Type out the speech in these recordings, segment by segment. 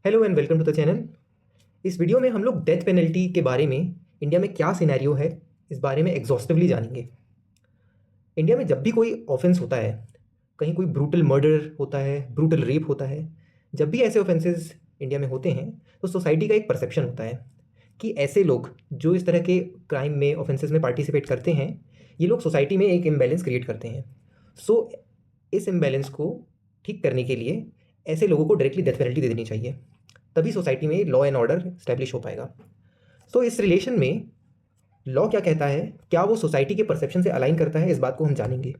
Hello and welcome to the channel. इस video में हम लोग डेथ पेनल्टी के बारे में, इंडिया में क्या सिनेरियो है, इस बारे में एग्जॉस्टिवली जानेंगे। इंडिया में जब भी कोई ऑफेंस होता है, कहीं कोई ब्रूटल मर्डर होता है, ब्रूटल रेप होता है, जब भी ऐसे ऑफेंसेस इंडिया में होते हैं तो सोसाइटी का एक परसेप्शन होता है कि ऐसे लोग जो इस तरह के क्राइम में, ऑफेंसेस में पार्टिसिपेट करते हैं, ये लोग सोसाइटी में एक इम्बैलेंस क्रिएट करते हैं। सो इस इम्बैलेंस को ठीक करने के लिए ऐसे लोगों को डायरेक्टली डेथ पेनल्टी दे देनी चाहिए, तभी सोसाइटी में लॉ एंड ऑर्डर स्टैब्लिश हो पाएगा। तो इस रिलेशन में लॉ क्या कहता है, क्या वो सोसाइटी के परसेप्शन से अलाइन करता है, इस बात को हम जानेंगे।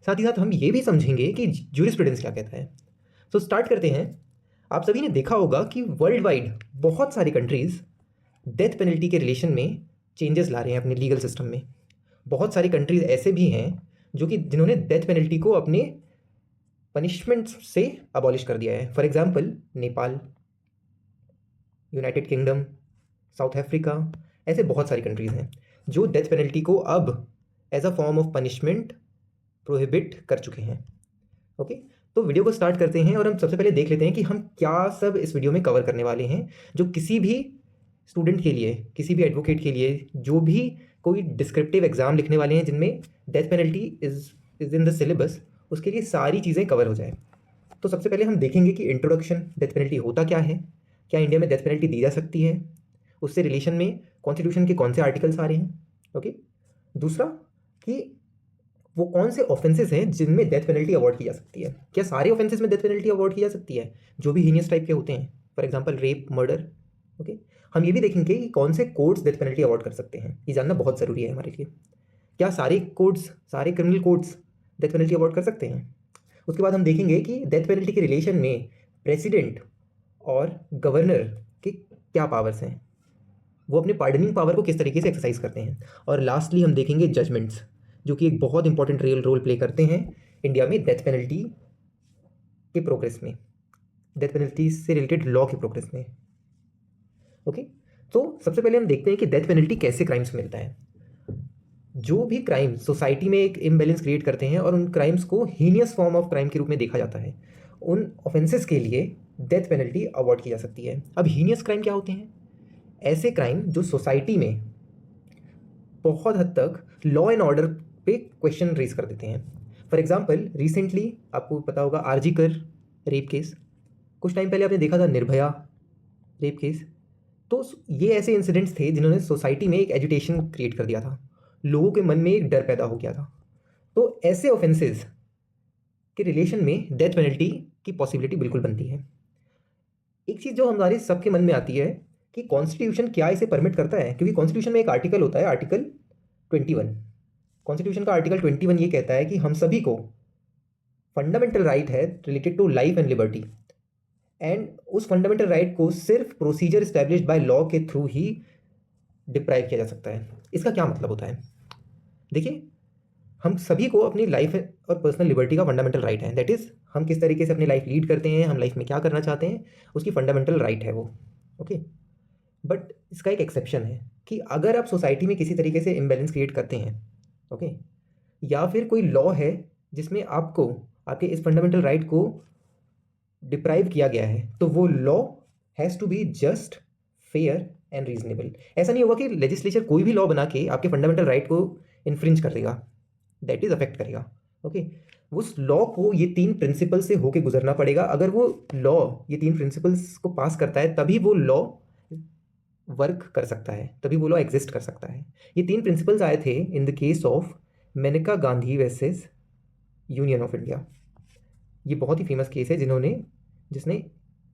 साथ ही साथ हम ये भी समझेंगे कि ज्यूरिस्प्रूडेंस क्या कहता है। तो स्टार्ट करते हैं। आप सभी ने देखा होगा कि वर्ल्ड वाइड बहुत सारी कंट्रीज़ डेथ पेनल्टी के रिलेशन में चेंजेस ला रहे हैं अपने लीगल सिस्टम में। बहुत सारी कंट्रीज़ ऐसे भी हैं जो कि जिन्होंने डेथ पेनल्टी को अपने पनिशमेंट से अबॉलिश कर दिया है। For example Nepal, United kingdom, south Africa, ऐसे बहुत सारी कंट्रीज़ हैं जो डेथ पेनल्टी को अब as a form of punishment prohibit कर चुके हैं। ओके, तो वीडियो को स्टार्ट करते हैं और हम सबसे पहले देख लेते हैं कि हम क्या सब इस वीडियो में कवर करने वाले हैं, जो किसी भी स्टूडेंट के लिए, किसी भी एडवोकेट के लिए, जो भी कोई डिस्क्रिप्टिव एग्जाम लिखने वाले हैं जिनमें death penalty is in the syllabus, उसके लिए सारी चीज़ें कवर हो जाए। तो सबसे पहले हम देखेंगे कि इंट्रोडक्शन, डेथ पेनल्टी होता क्या है, क्या इंडिया में डेथ पेनल्टी दी जा सकती है, उससे रिलेशन में कॉन्स्टिट्यूशन के कौन से आर्टिकल्स आ रहे हैं। ओके, दूसरा कि वो कौन से ऑफेंसेस हैं जिनमें डेथ पेनल्टी अवॉर्ड की जा सकती है। क्या सारे ऑफेंसेस में डेथ पेनल्टी अवॉर्ड की जा सकती है जो भी हीनियस टाइप के होते हैं, for example rape, murder. Okay, हम ये भी देखेंगे कि कौन से कोड्स डेथ पेनल्टी अवॉर्ड कर सकते हैं, ये जानना बहुत ज़रूरी है हमारे लिए। क्या सारे कोड्स, सारे criminal codes death penalty award कर सकते हैं। उसके बाद हम देखेंगे कि डेथ पेनल्टी के रिलेशन में प्रेसिडेंट और गवर्नर के क्या पावर्स हैं, वो अपने पार्डनिंग पावर को किस तरीके से एक्सरसाइज करते हैं। और लास्टली हम देखेंगे जजमेंट्स, जो कि एक बहुत इंपॉर्टेंट रोल प्ले करते हैं इंडिया में डेथ पेनल्टी के प्रोग्रेस में, डेथ पेनल्टी से रिलेटेड लॉ के प्रोग्रेस में। ओके, तो सबसे पहले हम देखते हैं कि डेथ पेनल्टी कैसे क्राइम्स में मिलता है। जो भी क्राइम सोसाइटी में एक इम्बैलेंस क्रिएट करते हैं और उन क्राइम्स को हीनियस फॉर्म ऑफ क्राइम के रूप में देखा जाता है, उन ऑफेंसेस के लिए डेथ पेनल्टी अवॉर्ड की जा सकती है। अब हीनियस क्राइम क्या होते हैं? ऐसे क्राइम जो सोसाइटी में बहुत हद तक लॉ एंड ऑर्डर पे क्वेश्चन रेज कर देते हैं। फॉर एग्जाम्पल, रिसेंटली आपको पता होगा आरजी कर रेप केस, कुछ टाइम पहले आपने देखा था निर्भया रेप केस। तो ये ऐसे इंसिडेंट्स थे जिन्होंने सोसाइटी में एक एजुटेशन क्रिएट कर दिया था, लोगों के मन में एक डर पैदा हो गया था। तो ऐसे ऑफेंसेस के रिलेशन में डेथ पेनल्टी की पॉसिबिलिटी बिल्कुल बनती है। एक चीज़ जो हमारे सबके मन में आती है कि कॉन्स्टिट्यूशन क्या इसे परमिट करता है, क्योंकि कॉन्स्टिट्यूशन में एक आर्टिकल होता है, आर्टिकल 21। कॉन्स्टिट्यूशन का आर्टिकल 21 ये कहता है कि हम सभी को फंडामेंटल राइट है related to life and liberty, and उस फंडामेंटल राइट को सिर्फ प्रोसीजर इस्टेब्लिश्ड बाय लॉ के थ्रू ही डिप्राइव किया जा सकता है। इसका क्या मतलब होता है? देखिए, हम सभी को अपनी लाइफ और पर्सनल लिबर्टी का फंडामेंटल राइट है, दैट इज़ हम किस तरीके से अपनी लाइफ लीड करते हैं, हम लाइफ में क्या करना चाहते हैं, उसकी फंडामेंटल राइट है वो। ओके, बट इसका एक एक्सेप्शन है कि अगर आप सोसाइटी में किसी तरीके से इम्बैलेंस क्रिएट करते हैं, ओके, या फिर कोई लॉ है जिसमें आपको आपके इस फंडामेंटल राइट को डिप्राइव किया गया है, तो वो law has to be just, fair and reasonable. ऐसा नहीं होगा कि लेजिस्लेचर कोई भी लॉ बना के आपके फंडामेंटल राइट को इन्फ्रिंज कर देगा, दैट इज अफेक्ट करेगा। ओके, उस लॉ को ये 3 प्रिंसिपल से होके गुजरना पड़ेगा। अगर वो लॉ ये 3 प्रिंसिपल्स को पास करता है, तभी वो लॉ वर्क कर सकता है, तभी वो लॉ एग्जिस्ट कर सकता है। ये 3 प्रिंसिपल्स आए थे in the case of Maneka Gandhi versus Union of India. ये बहुत ही फेमस केस है जिसने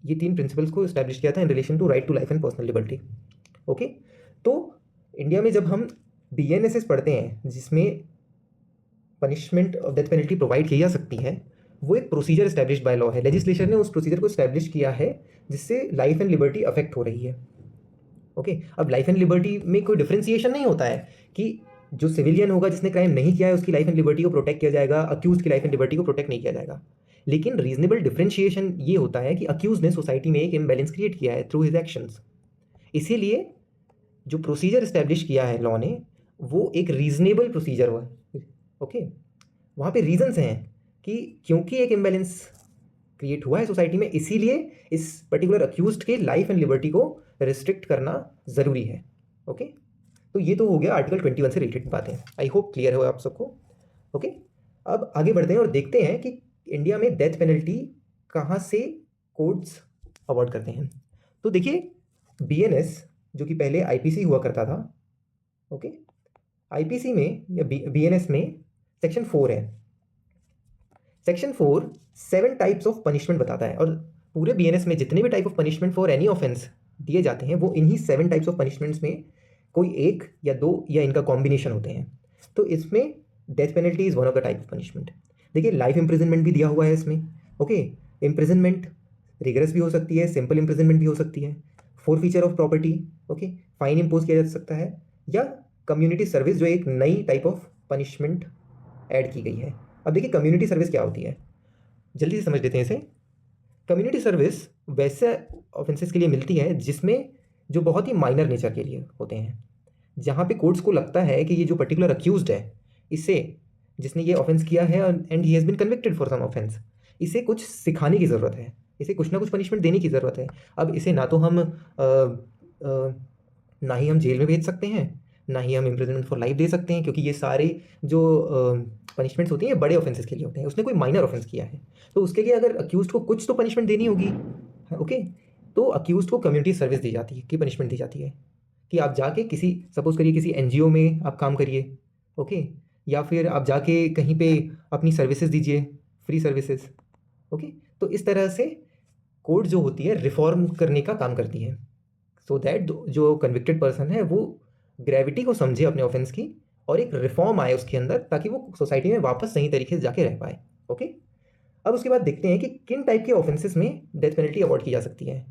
ये 3 प्रिंसिपल्स को इस्टेब्लिश किया था in relation to right to life and personal liberty. Okay, तो इंडिया में जब हम BNSS पढ़ते हैं जिसमें punishment of death penalty provide की जा सकती है, वो एक प्रोसीजर इस्टेब्लिश्ड बाय लॉ है। लेजिस्लेचर ने उस प्रोसीजर को इस्टेब्लिश किया है जिससे लाइफ एंड लिबर्टी अफेक्ट हो रही है। ओके, अब लाइफ एंड लिबर्टी में कोई डिफ्रेंसिएशन नहीं होता है कि जो सिविलियन होगा जिसने क्राइम नहीं किया है उसकी लाइफ एंड लिबर्टी को प्रोटेक्ट किया जाएगा, अक्यूज की लाइफ एंड लिबर्टी को प्रोटेक्ट नहीं किया जाएगा। लेकिन रीजनेबल डिफ्रेंशिएशन ये होता है कि अक्यूज ने सोसाइटी में एक इम्बैलेंस क्रिएट किया है थ्रू हिज एक्शंस, इसीलिए जो प्रोसीजर इस्टेब्लिश किया है लॉ ने, वो एक रीजनेबल प्रोसीजर हुआ। ओके, वहाँ पे रीजंस हैं कि क्योंकि एक इम्बैलेंस क्रिएट हुआ है सोसाइटी में, इसीलिए इस पर्टिकुलर अक्यूज्ड के लाइफ एंड लिबर्टी को रिस्ट्रिक्ट करना ज़रूरी है। ओके, तो ये तो हो गया आर्टिकल 21 से रिलेटेड बातें। आई होप क्लियर हो आप सबको। ओके, अब आगे बढ़ते हैं और देखते हैं कि इंडिया में डेथ पेनल्टी कहाँ से कोर्ट्स अवॉर्ड करते हैं। तो देखिए, बीएनएस जो कि पहले आईपीसी हुआ करता था, ओके, आईपीसी में या बीएनएस में सेक्शन 4 है। सेक्शन 4 7 टाइप्स ऑफ पनिशमेंट बताता है, और पूरे बीएनएस में जितने भी type of punishment for any offence दिए जाते हैं वो इन्हीं 7 टाइप्स ऑफ पनिशमेंट्स में कोई एक या दो या इनका कॉम्बिनेशन होते हैं। तो इसमें death penalty is one of the type of punishment. देखिए, लाइफ इम्प्रिजनमेंट भी दिया हुआ है इसमें। ओके, इम्प्रिजनमेंट रिगरस भी हो सकती है, सिंपल इम्प्रिजनमेंट भी हो सकती है, forfeiture of property, okay, fine impose किया जा सकता है, या कम्युनिटी सर्विस जो एक नई टाइप ऑफ पनिशमेंट ऐड की गई है। अब देखिए, कम्युनिटी सर्विस क्या होती है, जल्दी से समझ लेते हैं इसे। कम्युनिटी सर्विस वैसे ऑफेंसेस के लिए मिलती है जिसमें जो बहुत ही माइनर नेचर के लिए होते हैं, जहाँ पे कोर्ट्स को लगता है कि ये जो पर्टिकुलर अक्यूज्ड है, इसे, जिसने ये ऑफेंस किया है and he has been convicted for some offence, इसे कुछ सिखाने की ज़रूरत है, इसे कुछ ना कुछ पनिशमेंट देने की ज़रूरत है। अब इसे ना तो हम ना ही हम जेल में भेज सकते हैं, ना ही हम इम्प्रिजनमेंट फॉर लाइफ दे सकते हैं, क्योंकि ये सारे जो पनिशमेंट्स होती हैं बड़े ऑफेंसेस के लिए होते हैं। उसने कोई माइनर ऑफेंस किया है तो उसके लिए अगर अक्यूज्ड को कुछ तो पनिशमेंट देनी होगी, ओके, तो अक्यूज्ड को कम्युनिटी सर्विस दी जाती है, की पनिशमेंट दी जाती है कि आप जाके किसी, सपोज करिए किसी एनजीओ में आप काम करिए, ओके, या फिर आप जाके कहीं पे अपनी सर्विसेज दीजिए, फ्री सर्विसेज, ओके। तो इस तरह से कोर्ट जो होती है रिफॉर्म करने का काम करती है, सो दैट जो कन्विक्टेड पर्सन है वो ग्रेविटी को समझे अपने ऑफेंस की और एक रिफॉर्म आए उसके अंदर, ताकि वो सोसाइटी में वापस सही तरीके से जाके रह पाए। ओके, अब उसके बाद देखते हैं कि किन टाइप के ऑफेंसेस में डेथ पेनल्टी अवॉर्ड की जा सकती है।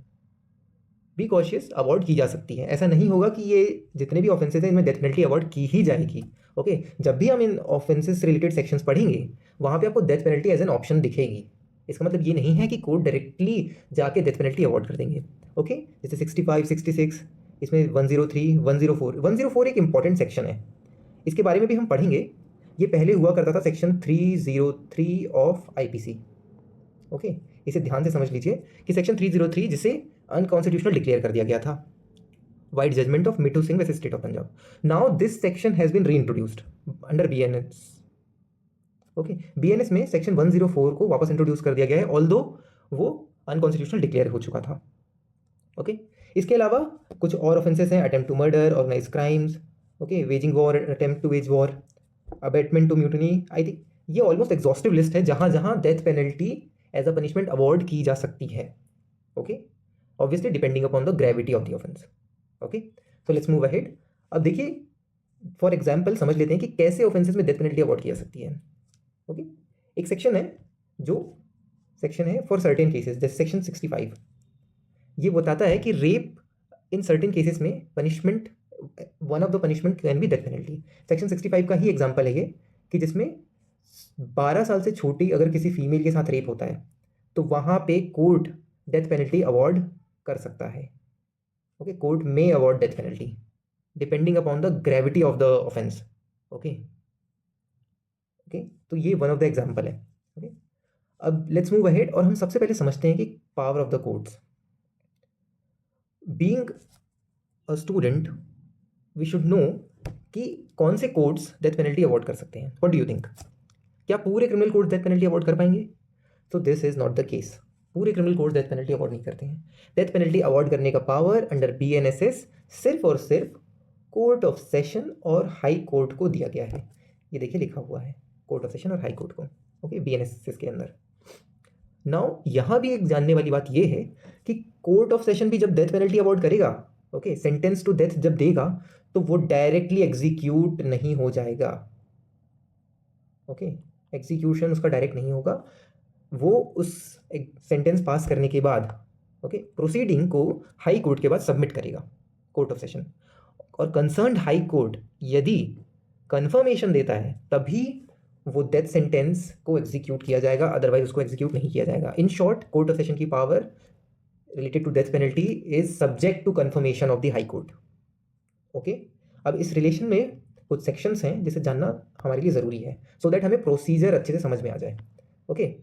बी कॉशियस, अवॉर्ड की जा सकती है, ऐसा नहीं होगा कि ये जितने भी ऑफेंसेस हैं इनमें डेथ पेनल्टी अवॉर्ड की ही जाएगी। ओके, जब भी हम इन ऑफेंसेस से रिलेटेड सेक्शंस पढ़ेंगे वहाँ पे आपको death penalty as an option दिखेगी। इसका मतलब ये नहीं है कि कोर्ट डायरेक्टली जाके डेथ पेनल्टी अवॉर्ड कर देंगे। ओके, जैसे 65, 66, इसमें 103, 104, 104 एक इंपॉर्टेंट सेक्शन है, इसके बारे में भी हम पढ़ेंगे। ये पहले हुआ करता था सेक्शन 303 ऑफ आईपीसी। ओके, इसे ध्यान से समझ लीजिए कि सेक्शन 303 जिसे अनकॉन्स्टिट्यूशनल डिक्लेयर कर दिया गया था, vide judgement of Mithu Singh versus state of Punjab. Now this section has been reintroduced under BNS. Okay, BNS में सेक्शन 104 को वापस इंट्रोड्यूस कर दिया गया है, ऑल्दो वो अनकॉन्स्टिट्यूशनल डिक्लेयर हो चुका था। ओके, इसके अलावा कुछ और ऑफेंसेस हैं, attempt to murder, organise crimes, okay, waging war, attempt to wage war, abetment to mutiny. I think ये ऑलमोस्ट एग्जॉस्टिव लिस्ट है जहाँ जहाँ death penalty as a punishment award की जा सकती है। Okay, obviously depending upon the gravity of the offence. Okay, so let's move ahead. अब देखिए, फॉर एग्जाम्पल समझ लेते हैं कि कैसे ऑफेंसेस में डेथ पेनल्टी अवॉर्ड की जा सकती है। ओके, एक सेक्शन है जो सेक्शन है फॉर सर्टेन केसेस, जैसे सेक्शन 65। ये बताता है कि रेप इन सर्टेन केसेस में punishment, one of the punishment can be death penalty. Section 65 का ही एग्जांपल है ये, कि जिसमें 12 साल से छोटी अगर किसी फीमेल के साथ रेप होता है तो वहाँ पे कोर्ट डेथ पेनल्टी अवॉर्ड कर सकता है। Okay, court may award death penalty depending upon the gravity of the offence. Okay, okay, तो ये वन ऑफ द एग्जाम्पल है। ओके, अब लेट्स मूव अहेड और हम सबसे पहले समझते हैं कि power of the courts. Being a student we should know कि कौन से कोर्ट्स डेथ पेनल्टी अवॉर्ड कर सकते हैं। व्हाट डू यू थिंक, क्या पूरे criminal court death penalty award कर पाएंगे? तो this is not the case, पूरे criminal court death penalty award नहीं करते हैं। डेथ पेनल्टी अवॉर्ड करने का पावर अंडर बीएनएसएस सिर्फ और सिर्फ कोर्ट ऑफ सेशन और हाई कोर्ट को दिया गया है। ये देखिए लिखा हुआ है, कोर्ट ऑफ सेशन और हाई कोर्ट को, ओके, बीएनएसएस के अंदर। नाउ यहाँ भी एक जानने वाली बात यह है कि कोर्ट ऑफ सेशन भी जब डेथ पेनल्टी अवॉर्ड करेगा, ओके, सेंटेंस टू डेथ जब देगा, तो वो डायरेक्टली एग्जीक्यूट नहीं हो जाएगा। ओके, एग्जीक्यूशन उसका डायरेक्ट नहीं होगा, वो उस सेंटेंस पास करने के बाद, ओके, प्रोसीडिंग को हाई कोर्ट के बाद सबमिट करेगा, कोर्ट ऑफ सेशन। और कंसर्न्ड हाई कोर्ट यदि कंफर्मेशन देता है तभी वो डेथ सेंटेंस को एग्जीक्यूट किया जाएगा, अदरवाइज उसको एग्जीक्यूट नहीं किया जाएगा। In short, court of session की power related to death penalty is subject to confirmation of the high court. Okay, अब इस रिलेशन में कुछ सेक्शंस हैं जिसे जानना हमारे लिए ज़रूरी है, सो दैट हमें प्रोसीजर अच्छे से समझ में आ जाए। ओके,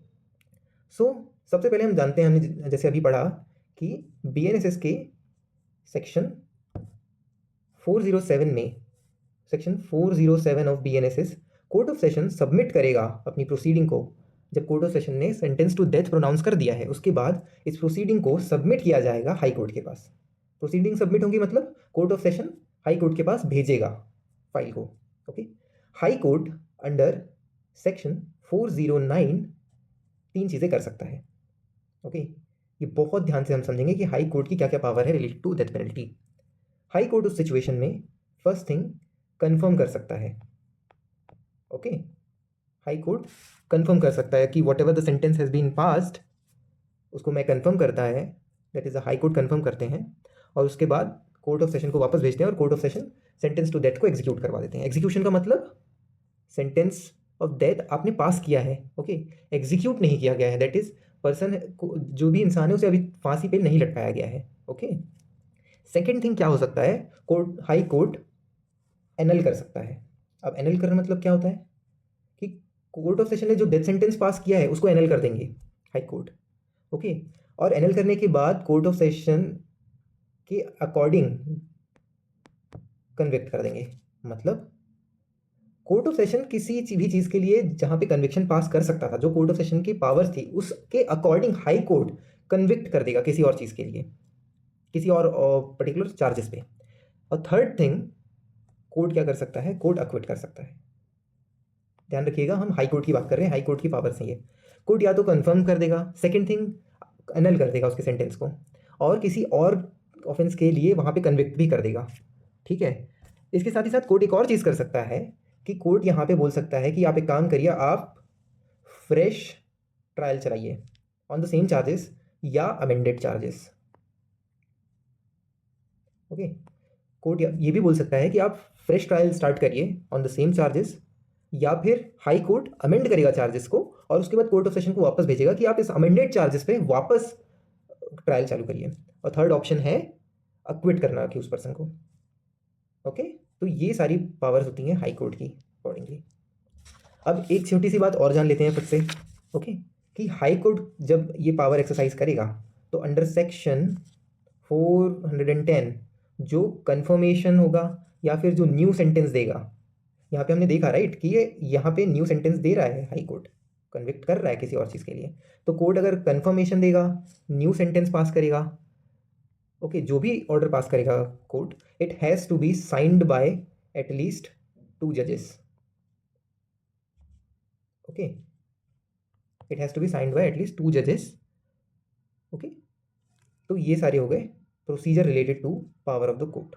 सो सबसे पहले हम जानते हैं, हमने जैसे अभी पढ़ा कि BNSS के सेक्शन 407 में, section 407 of BNSS, court of session submit करेगा अपनी प्रोसीडिंग को। जब कोर्ट ऑफ सेशन ने सेंटेंस टू डेथ प्रोनाउंस कर दिया है, उसके बाद इस प्रोसीडिंग को सबमिट किया जाएगा हाई कोर्ट के पास। प्रोसीडिंग सबमिट होंगी मतलब court of session high court के पास भेजेगा फाइल को। Okay, high court under section 409 तीन चीज़ें कर सकता है। ओके, ये बहुत ध्यान से हम समझेंगे कि हाई कोर्ट की क्या क्या पावर है related to death penalty. High court उस सिचुएशन में फर्स्ट थिंग कंफर्म कर सकता है। ओके, हाई कोर्ट कंफर्म कर सकता है कि whatever the sentence has been passed, उसको मैं कंफर्म करता है, that is a high court confirm करते हैं, और उसके बाद कोर्ट ऑफ सेशन को वापस भेजते हैं और court of session sentence to death को एग्जीक्यूट करवा देते हैं। एग्जीक्यूशन का मतलब सेंटेंस ऑफ डेथ आपने पास किया है, ओके, एग्जीक्यूट नहीं किया गया है, दैट इज पर्सन जो भी इंसान है उसे अभी फांसी पे नहीं लटकाया गया है। ओके, सेकेंड थिंग क्या हो सकता है, कोर्ट, हाई कोर्ट एनल कर सकता है। अब एनल करना मतलब क्या होता है कि कोर्ट ऑफ सेशन ने जो डेथ सेंटेंस पास किया है उसको एनल कर देंगे हाई कोर्ट। ओके, और एनल करने के बाद कोर्ट ऑफ सेशन के अकॉर्डिंग कन्विक्ट कर देंगे। मतलब कोर्ट ऑफ सेशन किसी भी चीज़ के लिए जहाँ पे कन्विक्शन पास कर सकता था, जो कोर्ट ऑफ सेशन की पावर्स थी, उसके अकॉर्डिंग हाई कोर्ट कन्विक्ट कर देगा किसी और चीज़ के लिए, किसी और पर्टिकुलर चार्जेस पे। और थर्ड थिंग, कोर्ट क्या कर सकता है, कोर्ट अक्विट कर सकता है। ध्यान रखिएगा, हम हाई कोर्ट की बात कर रहे हैं, हाई कोर्ट की पावर्स हैं ये। कोर्ट या तो कन्फर्म कर देगा, सेकेंड थिंग एनल कर देगा उसके सेंटेंस को, और किसी और ऑफेंस के लिए वहाँ पे कन्विक्ट भी कर देगा। ठीक है, इसके साथ ही साथ कोर्ट एक और चीज़ कर सकता है कि कोर्ट यहाँ पे बोल सकता है कि आप एक काम करिए, आप फ्रेश ट्रायल चलाइए ऑन द सेम चार्जेस या अमेंडेड चार्जेस। ओके, कोर्ट ये भी बोल सकता है कि आप फ्रेश ट्रायल स्टार्ट करिए ऑन द सेम चार्जेस, या फिर हाई कोर्ट अमेंड करेगा चार्जेस को और उसके बाद कोर्ट ऑफ सेशन को वापस भेजेगा कि आप इस अमेंडेड चार्जेस पे वापस ट्रायल चालू करिए। और थर्ड ऑप्शन है अक्विट करना कि उस पर्सन को। ओके, तो ये सारी पावर्स होती हैं हाई कोर्ट की अकॉर्डिंगली। अब एक छोटी सी बात और जान लेते हैं फिर से। ओके, कि हाई कोर्ट जब ये पावर एक्सरसाइज करेगा तो अंडर सेक्शन 410 जो कन्फर्मेशन होगा या फिर जो न्यू सेंटेंस देगा, यहाँ पे हमने देखा राइट कि ये यहाँ पे न्यू सेंटेंस दे रहा है, हाई कोर्ट कन्विक्ट कर रहा है किसी और चीज़ के लिए, तो कोर्ट अगर कन्फर्मेशन देगा, न्यू सेंटेंस पास करेगा, ओके, जो भी ऑर्डर पास करेगा court, it has to be signed by at least 2 जजेस। Okay, it has to be signed by at least 2 जजेस। ओके, तो ये सारे हो गए procedure related to power of the court.